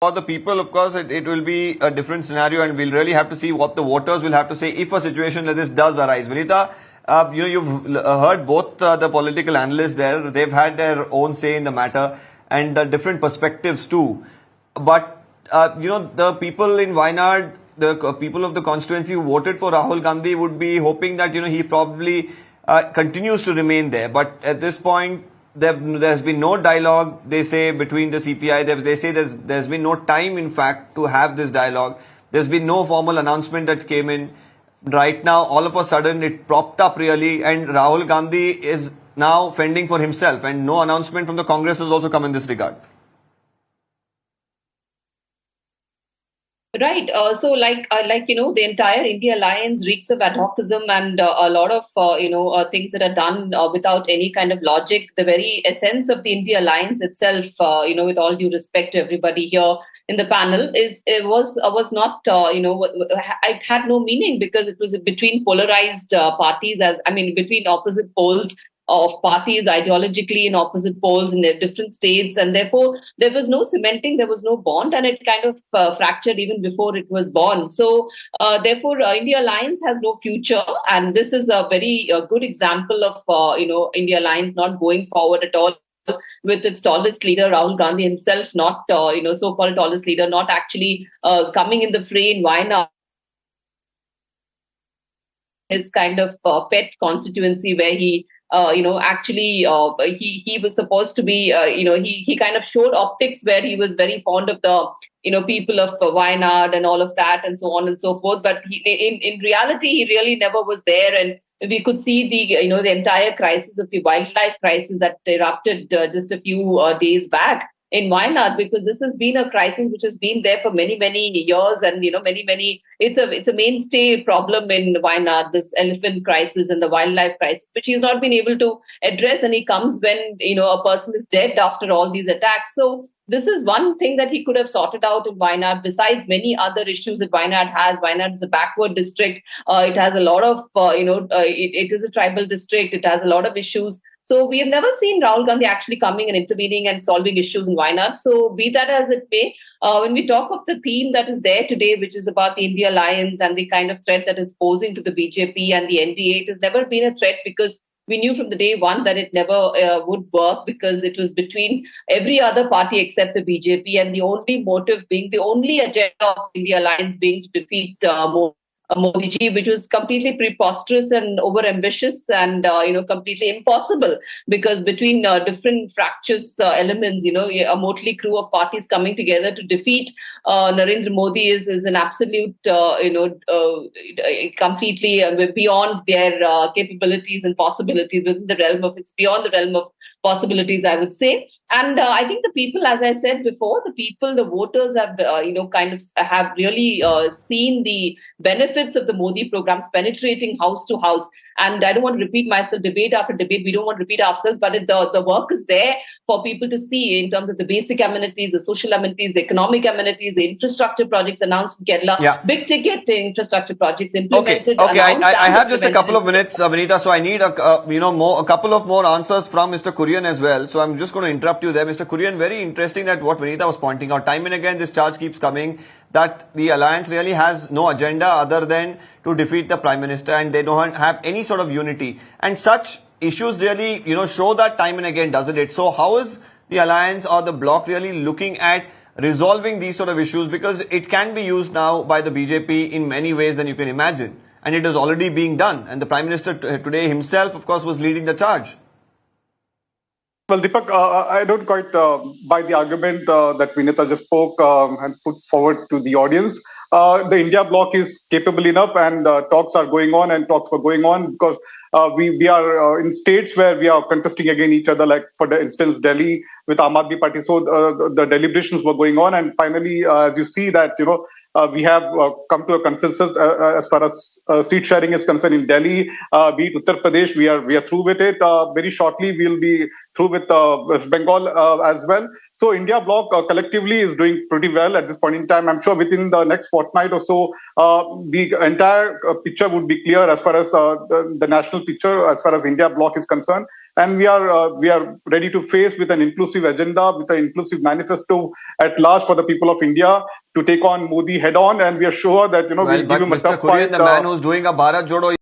For the people, of course, it will be a different scenario, and we'll really have to see what the voters will have to say if a situation like this does arise. Vineetah, you've heard both the political analysts there. They've had their own say in the matter and different perspectives too. But, the people in Wayanad, the people of the constituency who voted for Rahul Gandhi would be hoping that, he probably continues to remain there. But at this point, there's been no dialogue, they say, between the CPI. They say there's been no time, in fact, to have this dialogue. There's been no formal announcement that came in. Right now, all of a sudden, it propped up really, and Rahul Gandhi is now fending for himself, and no announcement from the Congress has also come in this regard. Right. So, the entire India Alliance reeks of ad hocism and a lot of, things that are done without any kind of logic. The very essence of the India Alliance itself, with all due respect to everybody here in the panel, was not, it had no meaning because it was between polarized parties, between opposite poles of parties ideologically in opposite poles in their different states, and therefore there was no cementing, there was no bond, and it kind of fractured even before it was born. So therefore India Alliance has no future, and this is a very good example of India Alliance not going forward at all, with its tallest leader Rahul Gandhi himself not so-called tallest leader not actually coming in the fray in Wayanad, his kind of pet constituency where he he was supposed to be, he kind of showed optics where he was very fond of the, people of Wayanad and all of that and so on and so forth. But in reality, he really never was there. And we could see the entire crisis of the wildlife crisis that erupted just a few days back in Wayanad, because this has been a crisis which has been there for many, many years, and it's a mainstay problem in Wayanad, this elephant crisis and the wildlife crisis, which he's not been able to address, and he comes when a person is dead after all these attacks. So this is one thing that he could have sorted out in Wayanad, besides many other issues that Wayanad has. Wayanad is a backward district. It has a lot of, it is a tribal district. It has a lot of issues. So we have never seen Rahul Gandhi actually coming and intervening and solving issues in Wayanad. So be that as it may, when we talk of the theme that is there today, which is about the India Alliance and the kind of threat that it's posing to the BJP and the NDA, it has never been a threat because we knew from the day one that it never would work, because it was between every other party except the BJP, and the only motive being, the only agenda of the India Alliance being to defeat Modi ji, which was completely preposterous and overambitious and completely impossible, because between different fractious elements, a motley crew of parties coming together to defeat Narendra Modi is an absolute completely beyond their capabilities and possibilities, within the realm of, it's beyond the realm of possibilities, I would say. And I think the people, as I said before, the voters have have really seen the benefits of the Modi programs penetrating house to house. And I don't want to repeat myself, debate after debate. We don't want to repeat ourselves, but the work is there for people to see in terms of the basic amenities, the social amenities, the economic amenities, the infrastructure projects announced in Kerala, big ticket infrastructure projects implemented. Okay. I have just a couple of minutes, Vineetah, so I need a couple of more answers from Mr. Kurian as well. So I'm just going to interrupt you there, Mr. Kurian. Very interesting that what Vineetah was pointing out. Time and again, this charge keeps coming that the alliance really has no agenda other than to defeat the Prime Minister, and they don't have any sort of unity. And such issues really, show that time and again, doesn't it? So how is the alliance or the bloc really looking at resolving these sort of issues? Because it can be used now by the BJP in many ways than you can imagine. And it is already being done. And the Prime Minister today himself, of course, was leading the charge. Well, Deepak, I don't quite buy the argument that Vineetah just spoke and put forward to the audience. The India bloc is capable enough, and talks are going on, and talks were going on because we are in states where we are contesting against each other, like for the instance, Delhi with Aam Aadmi Party. So the deliberations were going on, and finally, as you see that, we have come to a consensus as far as seat sharing is concerned in Delhi, be it Uttar Pradesh. We are through with it. Very shortly, we'll be through with West Bengal as well. So India bloc collectively is doing pretty well at this point in time. I'm sure within the next fortnight or so, the entire picture would be clear as far as the national picture, as far as India bloc is concerned. and we are ready to face with an inclusive agenda, with an inclusive manifesto at large for the people of India to take on Modi head on, and we are sure that we will give him a Mr. tough Kurian, fight. the man who's doing a Bharat Jodo